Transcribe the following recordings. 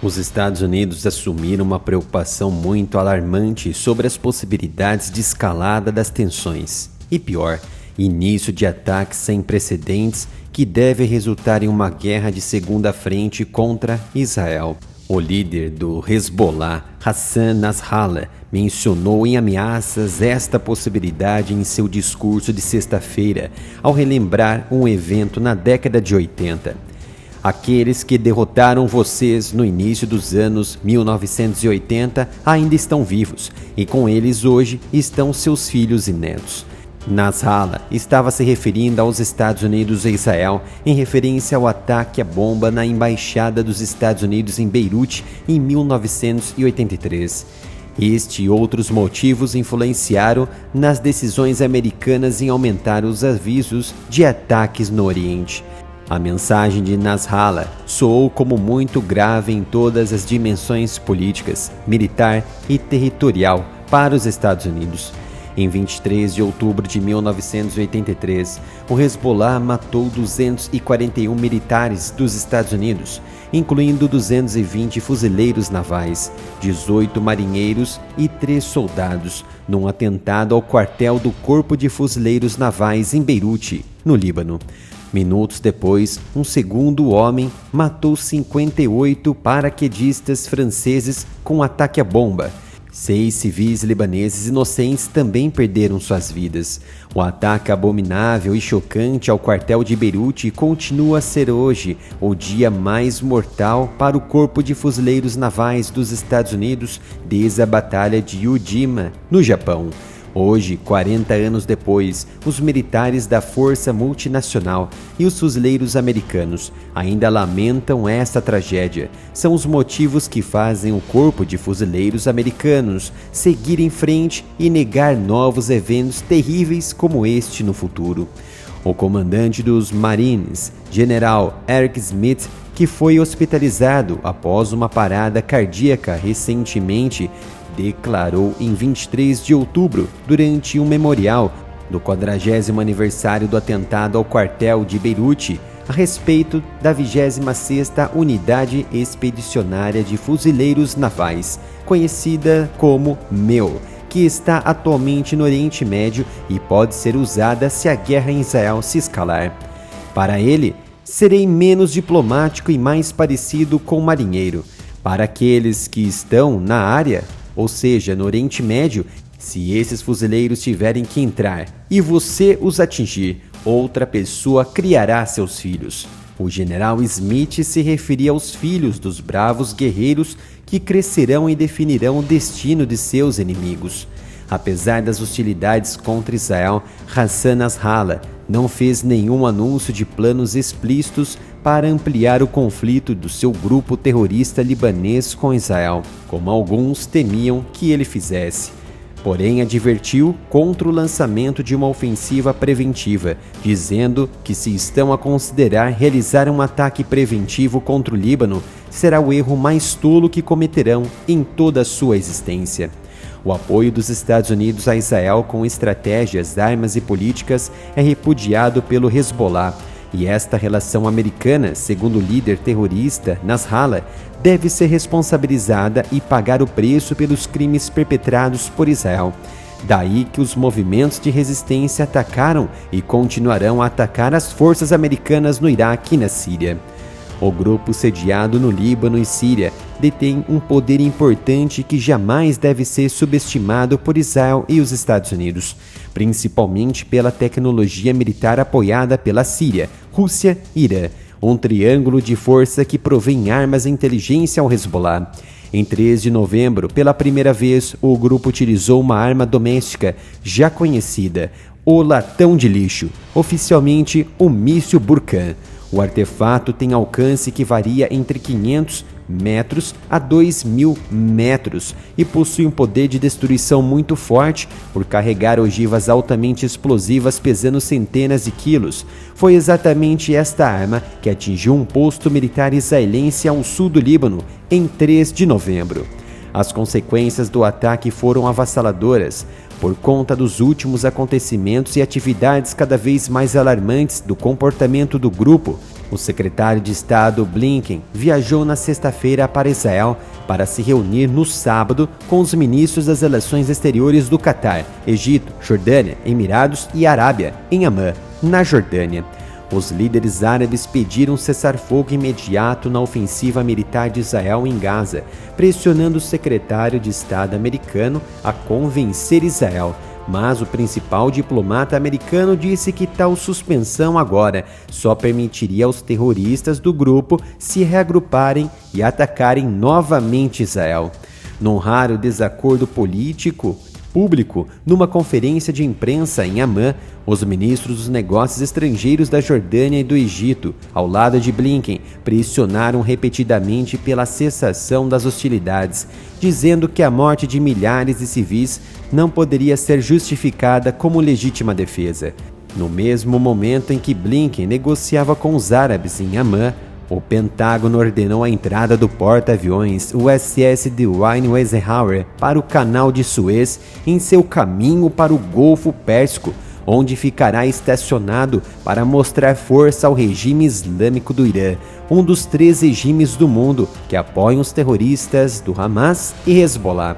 Os Estados Unidos assumiram uma preocupação muito alarmante sobre as possibilidades de escalada das tensões. E pior, início de ataques sem precedentes que deve resultar em uma guerra de segunda frente contra Israel. O líder do Hezbollah, Hassan Nasrallah, mencionou em ameaças esta possibilidade em seu discurso de sexta-feira, ao relembrar um evento na década de 80. Aqueles que derrotaram vocês no início dos anos 1980 ainda estão vivos, e com eles hoje estão seus filhos e netos. Nasrallah estava se referindo aos Estados Unidos e Israel em referência ao ataque à bomba na embaixada dos Estados Unidos em Beirute em 1983. Este e outros motivos influenciaram nas decisões americanas em aumentar os avisos de ataques no Oriente. A mensagem de Nasrallah soou como muito grave em todas as dimensões políticas, militar e territorial para os Estados Unidos. Em 23 de outubro de 1983, o Hezbollah matou 241 militares dos Estados Unidos, incluindo 220 fuzileiros navais, 18 marinheiros e 3 soldados, num atentado ao quartel do Corpo de Fuzileiros Navais em Beirute, no Líbano. Minutos depois, um segundo homem matou 58 paraquedistas franceses com um ataque à bomba. 6 civis libaneses inocentes também perderam suas vidas. O ataque abominável e chocante ao quartel de Beirute continua a ser hoje o dia mais mortal para o Corpo de Fuzileiros Navais dos Estados Unidos desde a Batalha de Iwo Jima, no Japão. Hoje, 40 anos depois, os militares da Força Multinacional e os fuzileiros americanos ainda lamentam esta tragédia. São os motivos que fazem o Corpo de Fuzileiros americanos seguir em frente e negar novos eventos terríveis como este no futuro. O comandante dos Marines, General Eric Smith, que foi hospitalizado após uma parada cardíaca recentemente, declarou em 23 de outubro, durante um memorial do 40º aniversário do atentado ao quartel de Beirute, a respeito da 26ª Unidade Expedicionária de Fuzileiros Navais, conhecida como MEU, que está atualmente no Oriente Médio e pode ser usada se a guerra em Israel se escalar. Para ele, serei menos diplomático e mais parecido com marinheiro. Para aqueles que estão na área, ou seja, no Oriente Médio, se esses fuzileiros tiverem que entrar e você os atingir, outra pessoa criará seus filhos. O general Smith se referia aos filhos dos bravos guerreiros que crescerão e definirão o destino de seus inimigos. Apesar das hostilidades contra Israel, Hassan Nasrallah não fez nenhum anúncio de planos explícitos para ampliar o conflito do seu grupo terrorista libanês com Israel, como alguns temiam que ele fizesse. Porém, advertiu contra o lançamento de uma ofensiva preventiva, dizendo que se estão a considerar realizar um ataque preventivo contra o Líbano, será o erro mais tolo que cometerão em toda a sua existência. O apoio dos Estados Unidos a Israel com estratégias, armas e políticas é repudiado pelo Hezbollah, e esta relação americana, segundo o líder terrorista Nasrallah, deve ser responsabilizada e pagar o preço pelos crimes perpetrados por Israel. Daí que os movimentos de resistência atacaram e continuarão a atacar as forças americanas no Iraque e na Síria. O grupo sediado no Líbano e Síria detém um poder importante que jamais deve ser subestimado por Israel e os Estados Unidos, principalmente pela tecnologia militar apoiada pela Síria, Rússia e Irã, um triângulo de força que provém armas e inteligência ao Hezbollah. Em 3 de novembro, pela primeira vez, o grupo utilizou uma arma doméstica já conhecida, o latão de lixo, oficialmente o míssil Burkan. O artefato tem alcance que varia entre 500 metros a 2.000 metros e possui um poder de destruição muito forte por carregar ogivas altamente explosivas pesando centenas de quilos. Foi exatamente esta arma que atingiu um posto militar israelense ao sul do Líbano em 3 de novembro. As consequências do ataque foram avassaladoras. Por conta dos últimos acontecimentos e atividades cada vez mais alarmantes do comportamento do grupo, o secretário de Estado Blinken viajou na sexta-feira para Israel para se reunir no sábado com os ministros das Relações Exteriores do Catar, Egito, Jordânia, Emirados e Arábia, em Amman, na Jordânia. Os líderes árabes pediram cessar-fogo imediato na ofensiva militar de Israel em Gaza, pressionando o secretário de Estado americano a convencer Israel. Mas o principal diplomata americano disse que tal suspensão agora só permitiria aos terroristas do grupo se reagruparem e atacarem novamente Israel. Num raro desacordo político público, numa conferência de imprensa em Amman, os ministros dos negócios estrangeiros da Jordânia e do Egito, ao lado de Blinken, pressionaram repetidamente pela cessação das hostilidades, dizendo que a morte de milhares de civis não poderia ser justificada como legítima defesa. No mesmo momento em que Blinken negociava com os árabes em Amman, o Pentágono ordenou a entrada do porta-aviões USS Dwight Eisenhower para o Canal de Suez em seu caminho para o Golfo Pérsico, onde ficará estacionado para mostrar força ao regime islâmico do Irã, um dos 3 regimes do mundo que apoiam os terroristas do Hamas e Hezbollah.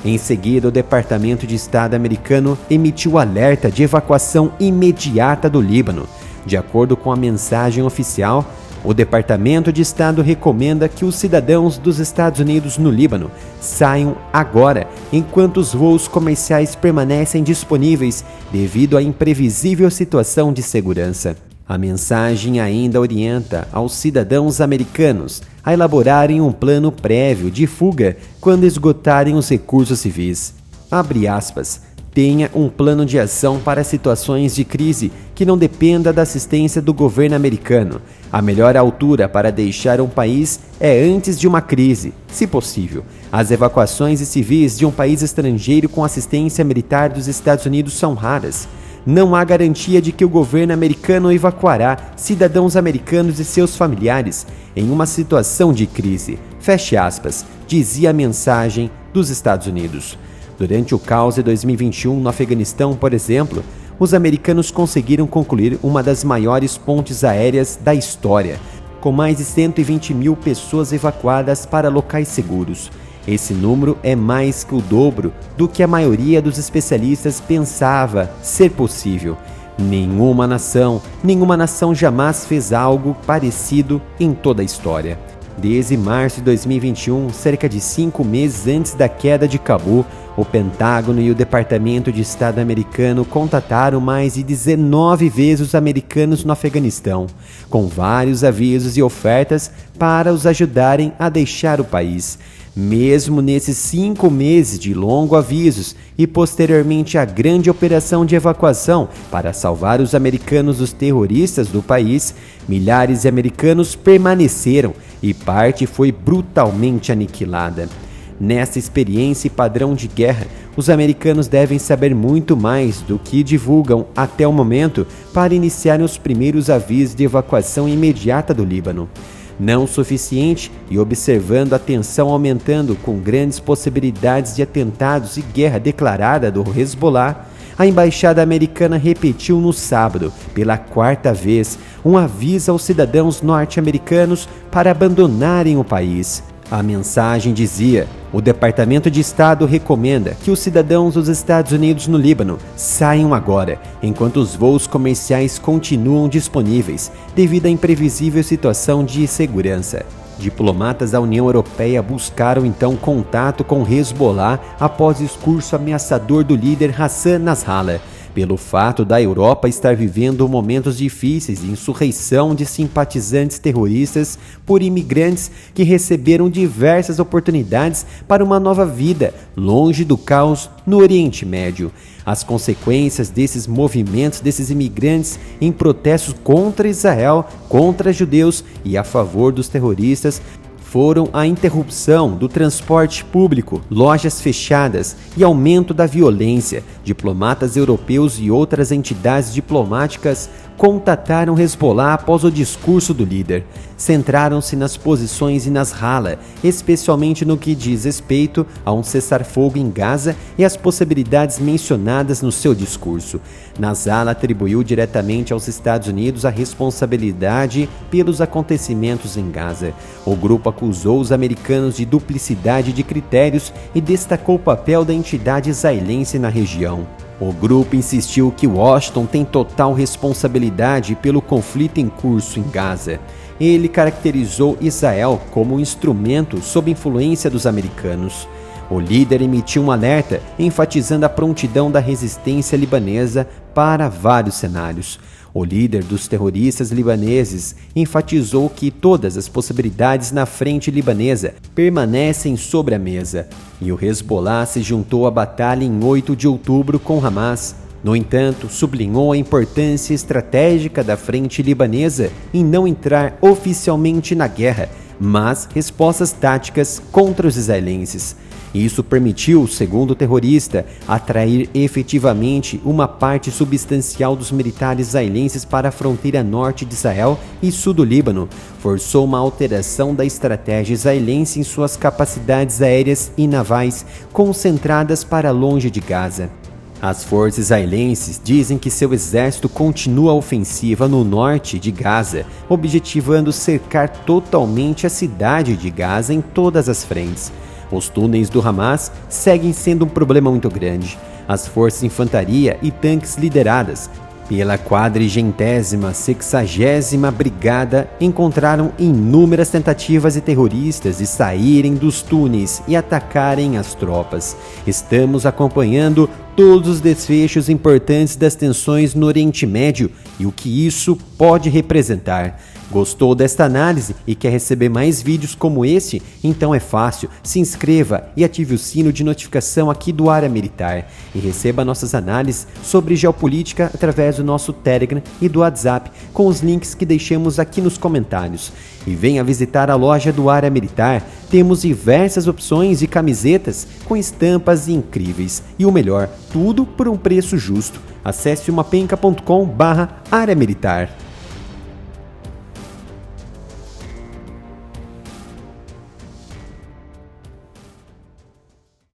Em seguida, o Departamento de Estado americano emitiu alerta de evacuação imediata do Líbano. De acordo com a mensagem oficial, o Departamento de Estado recomenda que os cidadãos dos Estados Unidos no Líbano saiam agora, enquanto os voos comerciais permanecem disponíveis devido à imprevisível situação de segurança. A mensagem ainda orienta aos cidadãos americanos a elaborarem um plano prévio de fuga quando esgotarem os recursos civis. Abre aspas. Tenha um plano de ação para situações de crise que não dependa da assistência do governo americano. A melhor altura para deixar um país é antes de uma crise, se possível. As evacuações de civis de um país estrangeiro com assistência militar dos Estados Unidos são raras. Não há garantia de que o governo americano evacuará cidadãos americanos e seus familiares em uma situação de crise. Feche aspas, dizia a mensagem dos Estados Unidos. Durante o caos de 2021 no Afeganistão, por exemplo, os americanos conseguiram concluir uma das maiores pontes aéreas da história, com mais de 120 mil pessoas evacuadas para locais seguros. Esse número é mais que o dobro do que a maioria dos especialistas pensava ser possível. Nenhuma nação jamais fez algo parecido em toda a história. Desde março de 2021, cerca de 5 meses antes da queda de Cabul, o Pentágono e o Departamento de Estado americano contataram mais de 19 vezes os americanos no Afeganistão, com vários avisos e ofertas para os ajudarem a deixar o país. Mesmo nesses 5 meses de longos avisos e posteriormente a grande operação de evacuação para salvar os americanos dos terroristas do país, milhares de americanos permaneceram e parte foi brutalmente aniquilada. Nessa experiência e padrão de guerra, os americanos devem saber muito mais do que divulgam até o momento para iniciarem os primeiros avisos de evacuação imediata do Líbano. Não o suficiente, e observando a tensão aumentando com grandes possibilidades de atentados e guerra declarada do Hezbollah, a embaixada americana repetiu no sábado, pela 4ª vez, um aviso aos cidadãos norte-americanos para abandonarem o país. A mensagem dizia: o Departamento de Estado recomenda que os cidadãos dos Estados Unidos no Líbano saiam agora, enquanto os voos comerciais continuam disponíveis, devido à imprevisível situação de segurança. Diplomatas da União Europeia buscaram então contato com Hezbollah após o discurso ameaçador do líder Hassan Nasrallah. Pelo fato da Europa estar vivendo momentos difíceis de insurreição de simpatizantes terroristas por imigrantes que receberam diversas oportunidades para uma nova vida, longe do caos no Oriente Médio. As consequências desses movimentos desses imigrantes em protestos contra Israel, contra judeus e a favor dos terroristas foram a interrupção do transporte público, lojas fechadas e aumento da violência. Diplomatas europeus e outras entidades diplomáticas contataram Hezbollah após o discurso do líder. Centraram-se nas posições em Nasrallah, especialmente no que diz respeito a um cessar-fogo em Gaza e as possibilidades mencionadas no seu discurso. Nasrallah atribuiu diretamente aos Estados Unidos a responsabilidade pelos acontecimentos em Gaza. O grupo acusou os americanos de duplicidade de critérios e destacou o papel da entidade israelense na região. O grupo insistiu que Washington tem total responsabilidade pelo conflito em curso em Gaza. Ele caracterizou Israel como um instrumento sob influência dos americanos. O líder emitiu um alerta enfatizando a prontidão da resistência libanesa para vários cenários. O líder dos terroristas libaneses enfatizou que todas as possibilidades na frente libanesa permanecem sobre a mesa, e o Hezbollah se juntou à batalha em 8 de outubro com Hamas. No entanto, sublinhou a importância estratégica da frente libanesa em não entrar oficialmente na guerra, mas respostas táticas contra os israelenses. Isso permitiu, segundo o terrorista, atrair efetivamente uma parte substancial dos militares israelenses para a fronteira norte de Israel e sul do Líbano, forçou uma alteração da estratégia israelense em suas capacidades aéreas e navais concentradas para longe de Gaza. As forças israelenses dizem que seu exército continua a ofensiva no norte de Gaza, objetivando cercar totalmente a cidade de Gaza em todas as frentes. Os túneis do Hamas seguem sendo um problema muito grande. As forças de infantaria e tanques lideradas pela 460ª Brigada encontraram inúmeras tentativas de terroristas de saírem dos túneis e atacarem as tropas. Estamos acompanhando todos os desfechos importantes das tensões no Oriente Médio e o que isso pode representar. Gostou desta análise e quer receber mais vídeos como esse? Então é fácil, se inscreva e ative o sino de notificação aqui do Área Militar e receba nossas análises sobre geopolítica através do nosso Telegram e do WhatsApp com os links que deixamos aqui nos comentários. E venha visitar a loja do Área Militar, temos diversas opções de camisetas com estampas incríveis e o melhor, tudo por um preço justo. Acesse umapenca.com/área militar.